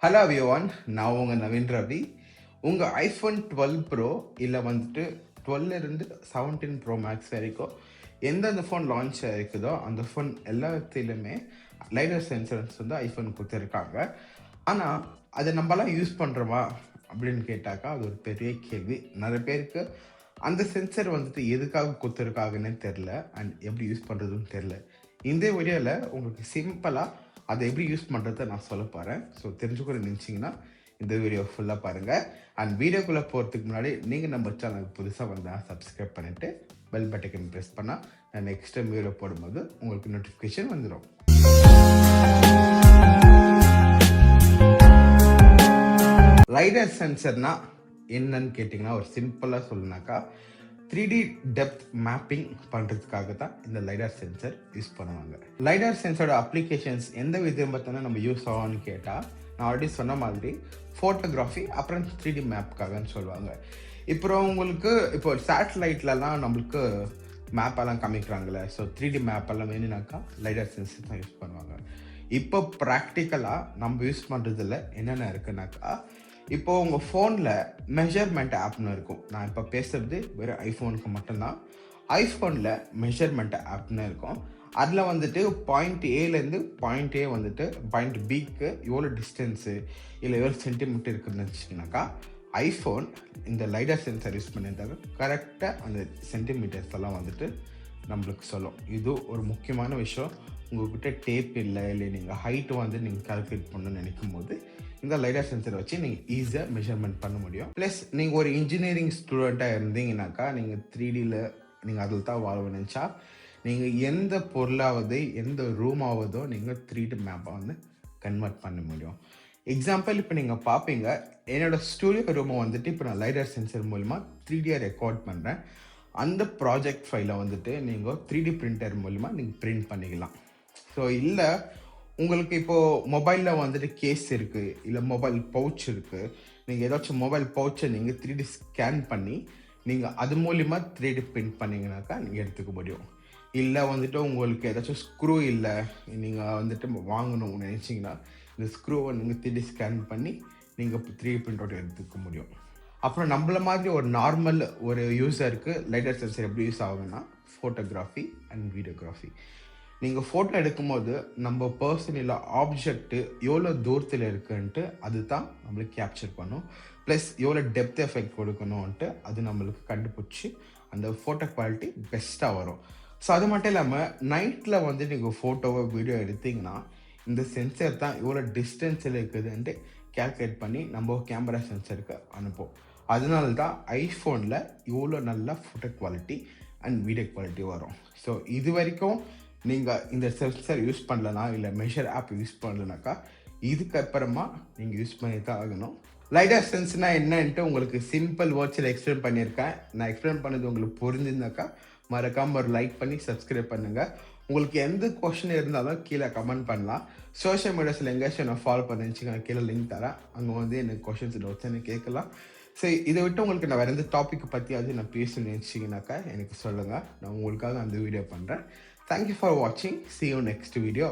Hello everyone, நான் உங்கள் நவீன் ரவி. உங்கள் ஐஃபோன் 12 ப்ரோ இல்லை வந்துட்டு 12 இருந்து 17 ப்ரோ மேக்ஸ் வரைக்கும் எந்தெந்த ஃபோன் லான்ச் ஆகிருக்குதோ அந்த ஃபோன் எல்லாத்துலேயுமே லைடர் சென்சர்ஸ் வந்து ஐஃபோன் கொடுத்துருக்காங்க. ஆனால் அதை நம்மளாம் யூஸ் பண்ணுறோமா அப்படின்னு கேட்டாக்கா அது ஒரு பெரிய கேள்வி. நிறைய பேருக்கு அந்த சென்சர் வந்துட்டு எதுக்காக கொடுத்துருக்காங்கன்னு தெரில அண்ட் எப்படி யூஸ் பண்ணுறதுன்னு தெரில. இந்த வீடியோவில் உங்களுக்கு சிம்பிளாக அதை எப்படி யூஸ் பண்ணுறதை நான் சொல்ல போகிறேன். ஸோ தெரிஞ்சுக்கணும்னு நினச்சிங்கன்னா இந்த வீடியோ ஃபுல்லாக பாருங்கள். அண்ட் வீடியோக்குள்ளே போகிறதுக்கு முன்னாடி நீங்கள் நம்ம சேனலுக்கு புதுசாக வந்தால் சப்ஸ்கிரைப் பண்ணிவிட்டு பெல் பட்டனை ப்ரெஸ் பண்ணால் நான் நெக்ஸ்ட் டைம் வீடியோ போடும்போது உங்களுக்கு நோட்டிஃபிகேஷன் வந்துடும். லைடர் சென்சர்னா என்னன்னு கேட்டிங்கன்னா ஒரு சிம்பிளாக சொல்லுனாக்கா 3D டெப்த் மேப்பிங் பண்ணுறதுக்காக தான் இந்த லைடார் சென்சர் யூஸ் பண்ணுவாங்க. லைடார் சென்சரோட அப்ளிகேஷன்ஸ் எந்த விதம் பார்த்தோன்னா நம்ம யூஸ் ஆகும்னு கேட்டால் நான் ஆல்ரெடி சொன்ன மாதிரி ஃபோட்டோகிராஃபி அப்புறம் 3D மேப்காகன்னு சொல்லுவாங்க. இப்போ உங்களுக்கு இப்போ சேட்டலைட்லலாம் நம்மளுக்கு மேப்பெல்லாம் காமிக்கிறாங்களே, ஸோ 3D மேப்பெல்லாம் வேணுனாக்கா லைடார் சென்சர் தான் யூஸ் பண்ணுவாங்க. இப்போ ப்ராக்டிக்கலாக நம்ம யூஸ் பண்ணுறதுல என்னென்ன இருக்குனாக்கா, இப்போது உங்கள் ஃபோனில் மெஷர்மெண்ட் ஆப்னு இருக்கும். நான் இப்போ பேசுகிறது வெறும் ஐஃபோனுக்கு மட்டும்தான். ஐஃபோனில் மெஷர்மெண்ட் ஆப்னு இருக்கும். அதில் வந்துட்டு பாயிண்ட் ஏலேருந்து பாயிண்ட் ஏ வந்துட்டு பாயிண்ட் பிக்கு எவ்வளோ டிஸ்டன்ஸு இல்லை எவ்வளோ சென்டிமீட்டர் இருக்குதுன்னு வச்சுக்கினாக்கா ஐஃபோன் இந்த லைடர் சென்சர் யூஸ் பண்ணியிருந்தாங்க கரெக்டாக அந்த சென்டிமீட்டர்ஸ் எல்லாம் வந்துட்டு நம்மளுக்கு சொல்லும். இது ஒரு முக்கியமான விஷயம். உங்கள்கிட்ட டேப் இல்லை நீங்கள் ஹைட்டு வந்து நீங்கள் கால்குலேட் பண்ணணும்னு நினைக்கும் போது இந்த லைடர் சென்சரை வச்சு நீங்கள் ஈஸியாக மெஷர்மெண்ட் பண்ண முடியும். ப்ளஸ் நீங்கள் ஒரு இன்ஜினியரிங் ஸ்டூடெண்ட்டாக இருந்தீங்கன்னாக்கா நீங்கள் 3Dயில் நீங்கள் அதில் தான் வாழ நினச்சா நீங்கள் எந்த பொருளாவது எந்த ரூமாவதோ நீங்கள் 3D மேப்பை வந்து கன்வெர்ட் பண்ண முடியும். எக்ஸாம்பிள் இப்போ நீங்கள் பார்ப்பீங்க, என்னோடய ஸ்டூடியோ ரூமை வந்துட்டு இப்போ நான் லைடர் சென்சர் மூலிமா 3Dயாக ரெக்கார்ட் பண்ணுறேன். அந்த ப்ராஜெக்ட் ஃபைலை வந்துட்டு நீங்கள் 3D பிரிண்டர் மூலிமா நீங்கள் பிரிண்ட் பண்ணிக்கலாம். ஸோ இல்லை உங்களுக்கு இப்போது மொபைலில் வந்துட்டு கேஸ் இருக்குது இல்லை மொபைல் பவுச் இருக்குது, நீங்கள் ஏதாச்சும் மொபைல் பவுச்சை நீங்கள் 3D ஸ்கேன் பண்ணி நீங்கள் அது மூலிமா 3D பிரிண்ட் பண்ணிங்கனாக்கா நீங்கள் எடுத்துக்க முடியும். இல்லை வந்துட்டு உங்களுக்கு ஏதாச்சும் ஸ்க்ரூ இல்லை நீங்கள் வந்துட்டு வாங்கணும்னு நினச்சிங்கன்னா இந்த ஸ்க்ரூவை நீங்கள் 3D ஸ்கேன் பண்ணி நீங்கள் 3D பிரிண்ட் அவுட் எடுத்துக்க முடியும். அப்புறம் நம்மள மாதிரி ஒரு நார்மல் ஒரு யூஸருக்கு லைடர் சென்சர் எப்படி யூஸ் ஆகுதுன்னா ஃபோட்டோகிராஃபி அண்ட் வீடியோகிராஃபி. நீங்கள் ஃபோட்டோ எடுக்கும்போது நம்ம பர்சன் இல்லை ஆப்ஜெக்ட்டு எவ்வளோ தூரத்தில் இருக்குன்ட்டு அது தான் நம்மளுக்கு கேப்சர் பண்ணும். ப்ளஸ் எவ்வளோ டெப்த் எஃபெக்ட் கொடுக்கணுன்ட்டு அது நம்மளுக்கு கண்டுபிடிச்சி அந்த ஃபோட்டோ குவாலிட்டி பெஸ்ட்டாக வரும். ஸோ அது மட்டும் இல்லாமல் நைட்டில் வந்து நீங்கள் ஃபோட்டோவோ வீடியோ எடுத்திங்கன்னா இந்த சென்சர் தான் எவ்வளோ டிஸ்டன்ஸில் இருக்குதுன்ட்டு கேல்குலேட் பண்ணி நம்ம கேமரா சென்சருக்கு அனுப்போம். அதனால தான் ஐஃபோனில் இவ்வளோ நல்ல photo quality and video quality வரும். ஸோ இது வரைக்கும் நீங்கள் இந்த சென்சர் யூஸ் பண்ணலனா இல்லை மெஷர் ஆப் யூஸ் பண்ணலனாக்கா இதுக்கப்புறமா நீங்கள் யூஸ் பண்ணி தான் ஆகணும். லைடர் சென்ஸ்னால் என்னன்ட்டு உங்களுக்கு சிம்பிள் வேர்ட்ஸில் எக்ஸ்பிளைன் பண்ணியிருக்கேன். நான் எக்ஸ்பிளைன் பண்ணது உங்களுக்கு புரிஞ்சிருந்தாக்கா மறக்காமல் ஒரு லைக் பண்ணி சப்ஸ்கிரைப் பண்ணுங்கள். உங்களுக்கு எந்த கொஷின் இருந்தாலும் கீழே கமெண்ட் பண்ணலாம். சோஷியல் மீடியாஸில் எங்கேயாச்சும் நான் ஃபாலோ பண்ணிச்சுங்க, நான் கீழே லிங்க் தரேன். அங்கே வந்து எனக்கு கொஷின்ஸ் டவுட்ஸ் கேட்கலாம். ஸோ இதை விட்டு உங்களுக்கு நான் வேறு எந்த டாப்பிக்கை பற்றியாவது நான் பேசணும்னு நினச்சிங்கனாக்கா எனக்கு சொல்லுங்கள், நான் உங்களுக்காக அந்த வீடியோ பண்ணுறேன். Thank you for watching. See you next video.